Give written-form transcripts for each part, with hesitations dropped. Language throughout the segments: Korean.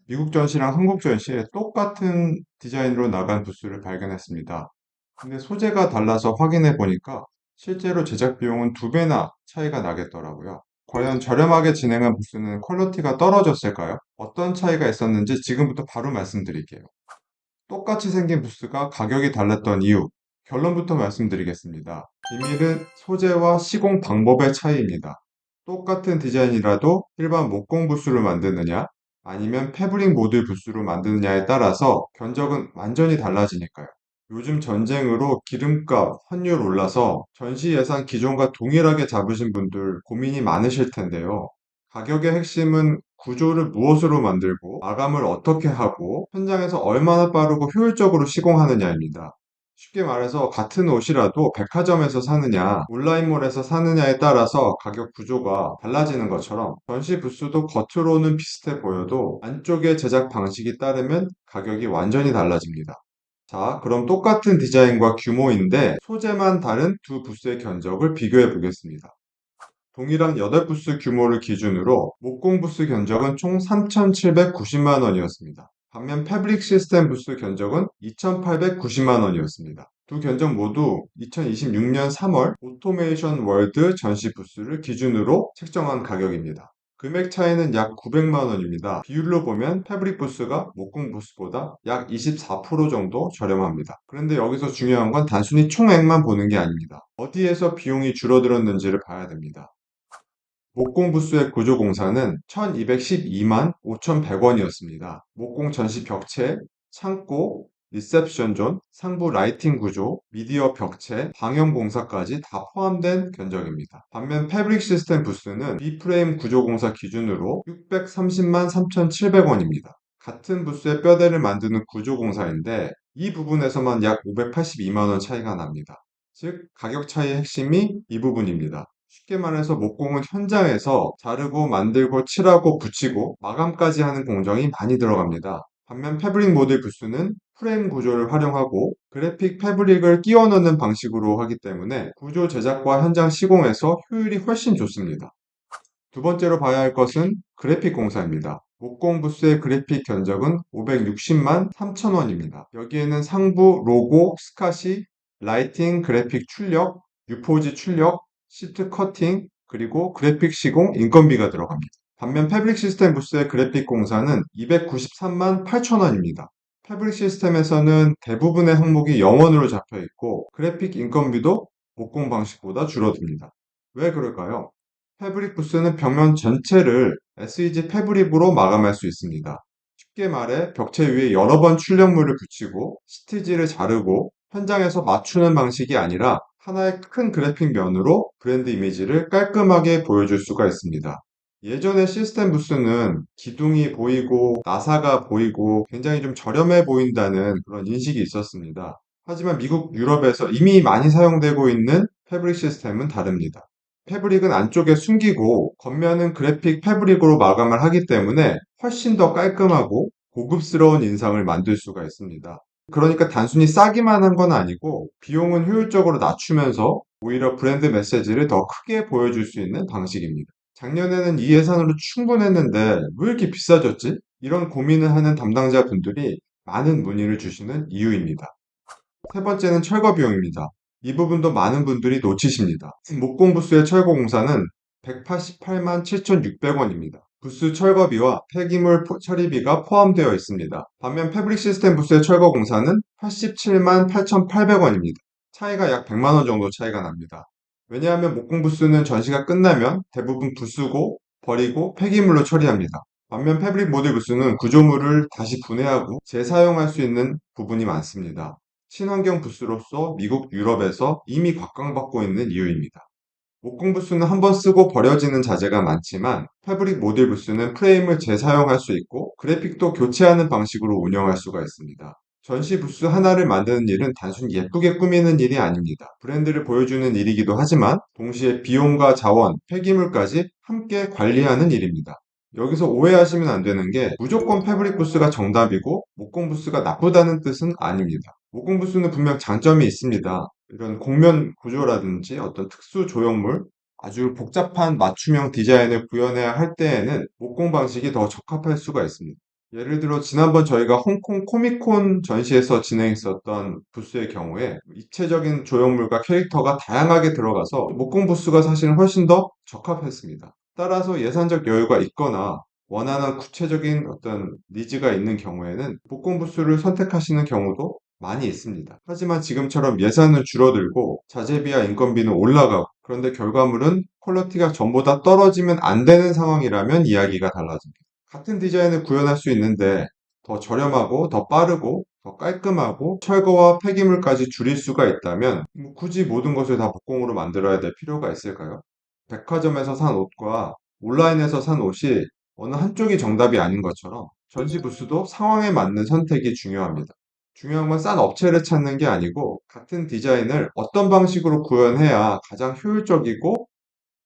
미국 전시랑 한국 전시에 똑같은 디자인으로 나간 부스를 발견했습니다. 근데 소재가 달라서 확인해 보니까 실제로 제작 비용은 두 배나 차이가 나겠더라고요. 과연 저렴하게 진행한 부스는 퀄리티가 떨어졌을까요? 어떤 차이가 있었는지 지금부터 바로 말씀드릴게요. 똑같이 생긴 부스가 가격이 달랐던 이유, 결론부터 말씀드리겠습니다. 비밀은 소재와 시공 방법의 차이입니다. 똑같은 디자인이라도 일반 목공 부스로 만드느냐, 아니면 패브릭 모듈 부스로 만드느냐에 따라서 견적은 완전히 달라지니까요. 요즘 전쟁으로 기름값, 환율 올라서 전시 예산 기존과 동일하게 잡으신 분들 고민이 많으실 텐데요. 가격의 핵심은 구조를 무엇으로 만들고 마감을 어떻게 하고 현장에서 얼마나 빠르고 효율적으로 시공하느냐입니다. 쉽게 말해서 같은 옷이라도 백화점에서 사느냐 온라인몰에서 사느냐에 따라서 가격 구조가 달라지는 것처럼 전시 부스도 겉으로는 비슷해 보여도 안쪽의 제작 방식이 따르면 가격이 완전히 달라집니다. 자, 그럼 똑같은 디자인과 규모인데 소재만 다른 두 부스의 견적을 비교해 보겠습니다. 동일한 8부스 규모를 기준으로 목공 부스 견적은 총 3,790만 원이었습니다. 반면 패브릭 시스템 부스 견적은 2,890만 원이었습니다. 두 견적 모두 2026년 3월 오토메이션 월드 전시 부스를 기준으로 책정한 가격입니다. 금액 차이는 약 900만 원입니다. 비율로 보면 패브릭 부스가 목공 부스보다 약 24% 정도 저렴합니다. 그런데 여기서 중요한 건 단순히 총액만 보는 게 아닙니다. 어디에서 비용이 줄어들었는지를 봐야 됩니다. 목공 부스의 구조 공사는 1212만 5,100원이었습니다. 목공 전시 벽체, 창고, 리셉션 존, 상부 라이팅 구조, 미디어 벽체, 방염 공사까지 다 포함된 견적입니다. 반면 패브릭 시스템 부스는 B프레임 구조 공사 기준으로 630만 3,700원입니다. 같은 부스의 뼈대를 만드는 구조 공사인데 이 부분에서만 약 582만 원 차이가 납니다. 즉, 가격 차이의 핵심이 이 부분입니다. 쉽게 말해서 목공은 현장에서 자르고 만들고 칠하고 붙이고 마감까지 하는 공정이 많이 들어갑니다. 반면 패브릭 모듈 부스는 프레임 구조를 활용하고 그래픽 패브릭을 끼워 넣는 방식으로 하기 때문에 구조 제작과 현장 시공에서 효율이 훨씬 좋습니다. 두 번째로 봐야 할 것은 그래픽 공사입니다. 목공 부스의 그래픽 견적은 560만 3천 원입니다. 여기에는 상부 로고, 스카시, 라이팅, 그래픽 출력, 유포지 출력, 시트 커팅, 그리고 그래픽 시공, 인건비가 들어갑니다. 반면 패브릭 시스템 부스의 그래픽 공사는 293만 8천 원입니다. 패브릭 시스템에서는 대부분의 항목이 영원으로 잡혀 있고 그래픽 인건비도 목공 방식보다 줄어듭니다. 왜 그럴까요? 패브릭 부스는 벽면 전체를 SEG 패브릭으로 마감할 수 있습니다. 쉽게 말해 벽체 위에 여러 번 출력물을 붙이고 스티지를 자르고 현장에서 맞추는 방식이 아니라 하나의 큰 그래픽 면으로 브랜드 이미지를 깔끔하게 보여줄 수가 있습니다. 예전의 시스템 부스는 기둥이 보이고 나사가 보이고 굉장히 좀 저렴해 보인다는 그런 인식이 있었습니다. 하지만 미국, 유럽에서 이미 많이 사용되고 있는 패브릭 시스템은 다릅니다. 패브릭은 안쪽에 숨기고 겉면은 그래픽 패브릭으로 마감을 하기 때문에 훨씬 더 깔끔하고 고급스러운 인상을 만들 수가 있습니다. 그러니까 단순히 싸기만 한 건 아니고 비용은 효율적으로 낮추면서 오히려 브랜드 메시지를 더 크게 보여줄 수 있는 방식입니다. 작년에는 이 예산으로 충분했는데 왜 이렇게 비싸졌지? 이런 고민을 하는 담당자분들이 많은 문의를 주시는 이유입니다. 세 번째는 철거 비용입니다. 이 부분도 많은 분들이 놓치십니다. 목공 부스의 철거 공사는 188만 7,600원입니다. 부스 철거비와 폐기물 처리비가 포함되어 있습니다. 반면 패브릭 시스템 부스의 철거 공사는 87만 8,800원입니다. 차이가 약 100만 원 정도 차이가 납니다. 왜냐하면 목공 부스는 전시가 끝나면 대부분 부수고 버리고 폐기물로 처리합니다. 반면 패브릭 모듈 부스는 구조물을 다시 분해하고 재사용할 수 있는 부분이 많습니다. 친환경 부스로서 미국, 유럽에서 이미 각광받고 있는 이유입니다. 목공 부스는 한번 쓰고 버려지는 자재가 많지만 패브릭 모듈 부스는 프레임을 재사용할 수 있고 그래픽도 교체하는 방식으로 운영할 수가 있습니다. 전시 부스 하나를 만드는 일은 단순히 예쁘게 꾸미는 일이 아닙니다. 브랜드를 보여주는 일이기도 하지만 동시에 비용과 자원, 폐기물까지 함께 관리하는 일입니다. 여기서 오해하시면 안 되는 게 무조건 패브릭 부스가 정답이고 목공 부스가 나쁘다는 뜻은 아닙니다. 목공 부스는 분명 장점이 있습니다. 이런 곡면 구조라든지 어떤 특수 조형물, 아주 복잡한 맞춤형 디자인을 구현해야 할 때에는 목공 방식이 더 적합할 수가 있습니다. 예를 들어 지난번 저희가 홍콩 코미콘 전시에서 진행했었던 부스의 경우에 입체적인 조형물과 캐릭터가 다양하게 들어가서 목공 부스가 사실은 훨씬 더 적합했습니다. 따라서 예산적 여유가 있거나 원하는 구체적인 어떤 니즈가 있는 경우에는 목공 부스를 선택하시는 경우도 많이 있습니다. 하지만 지금처럼 예산은 줄어들고 자재비와 인건비는 올라가고 그런데 결과물은 퀄리티가 전보다 떨어지면 안 되는 상황이라면 이야기가 달라집니다. 같은 디자인을 구현할 수 있는데 더 저렴하고 더 빠르고 더 깔끔하고 철거와 폐기물까지 줄일 수가 있다면 굳이 모든 것을 다 목공으로 만들어야 될 필요가 있을까요? 백화점에서 산 옷과 온라인에서 산 옷이 어느 한쪽이 정답이 아닌 것처럼 전시 부스도 상황에 맞는 선택이 중요합니다. 중요한 건 싼 업체를 찾는 게 아니고 같은 디자인을 어떤 방식으로 구현해야 가장 효율적이고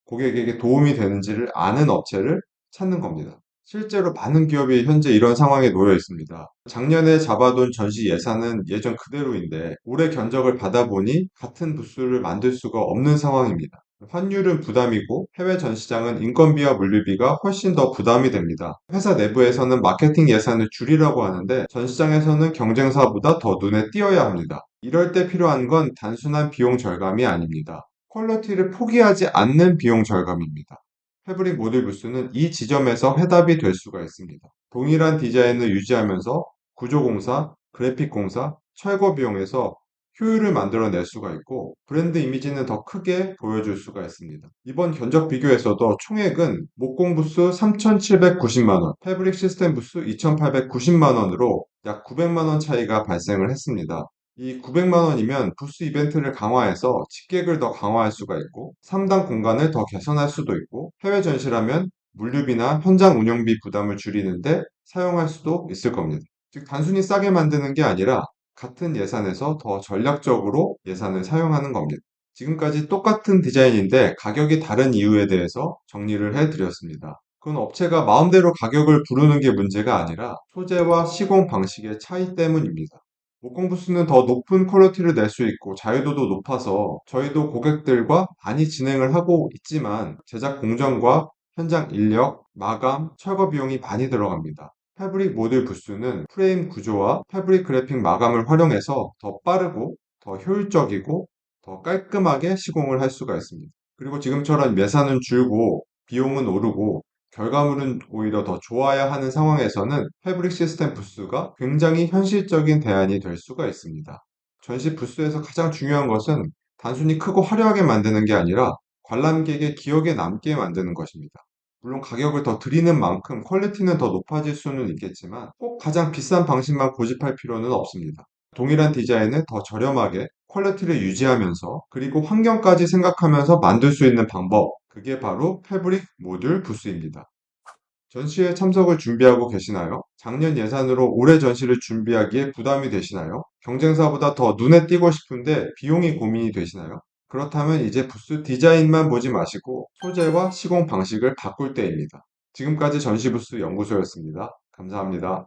고객에게 도움이 되는지를 아는 업체를 찾는 겁니다. 실제로 많은 기업이 현재 이런 상황에 놓여 있습니다. 작년에 잡아둔 전시 예산은 예전 그대로인데 올해 견적을 받아보니 같은 부스를 만들 수가 없는 상황입니다. 환율은 부담이고 해외 전시장은 인건비와 물류비가 훨씬 더 부담이 됩니다. 회사 내부에서는 마케팅 예산을 줄이라고 하는데 전시장에서는 경쟁사보다 더 눈에 띄어야 합니다. 이럴 때 필요한 건 단순한 비용 절감이 아닙니다. 퀄리티를 포기하지 않는 비용 절감입니다. 패브릭 모듈 부스는 이 지점에서 해답이 될 수가 있습니다. 동일한 디자인을 유지하면서 구조공사, 그래픽 공사, 철거 비용에서 효율을 만들어낼 수가 있고 브랜드 이미지는 더 크게 보여줄 수가 있습니다. 이번 견적 비교에서도 총액은 목공 부스 3,790만원, 패브릭 시스템 부스 2,890만원으로 약 900만원 차이가 발생을 했습니다. 이 900만 원이면 부스 이벤트를 강화해서 직객을 더 강화할 수가 있고 3단 공간을 더 개선할 수도 있고 해외 전시라면 물류비나 현장 운영비 부담을 줄이는데 사용할 수도 있을 겁니다. 즉 단순히 싸게 만드는 게 아니라 같은 예산에서 더 전략적으로 예산을 사용하는 겁니다. 지금까지 똑같은 디자인인데 가격이 다른 이유에 대해서 정리를 해드렸습니다. 그건 업체가 마음대로 가격을 부르는 게 문제가 아니라 소재와 시공 방식의 차이 때문입니다. 목공 부스는 더 높은 퀄리티를 낼 수 있고 자유도도 높아서 저희도 고객들과 많이 진행을 하고 있지만 제작 공정과 현장 인력, 마감, 철거 비용이 많이 들어갑니다. 패브릭 모듈 부스는 프레임 구조와 패브릭 그래픽 마감을 활용해서 더 빠르고 더 효율적이고 더 깔끔하게 시공을 할 수가 있습니다. 그리고 지금처럼 예산은 줄고 비용은 오르고 결과물은 오히려 더 좋아야 하는 상황에서는 패브릭 시스템 부스가 굉장히 현실적인 대안이 될 수가 있습니다. 전시 부스에서 가장 중요한 것은 단순히 크고 화려하게 만드는 게 아니라 관람객의 기억에 남게 만드는 것입니다. 물론 가격을 더 드리는 만큼 퀄리티는 더 높아질 수는 있겠지만 꼭 가장 비싼 방식만 고집할 필요는 없습니다. 동일한 디자인을 더 저렴하게 퀄리티를 유지하면서 그리고 환경까지 생각하면서 만들 수 있는 방법, 그게 바로 패브릭 모듈 부스입니다. 전시회 참석을 준비하고 계시나요? 작년 예산으로 올해 전시를 준비하기에 부담이 되시나요? 경쟁사보다 더 눈에 띄고 싶은데 비용이 고민이 되시나요? 그렇다면 이제 부스 디자인만 보지 마시고 소재와 시공 방식을 바꿀 때입니다. 지금까지 전시부스 연구소였습니다. 감사합니다.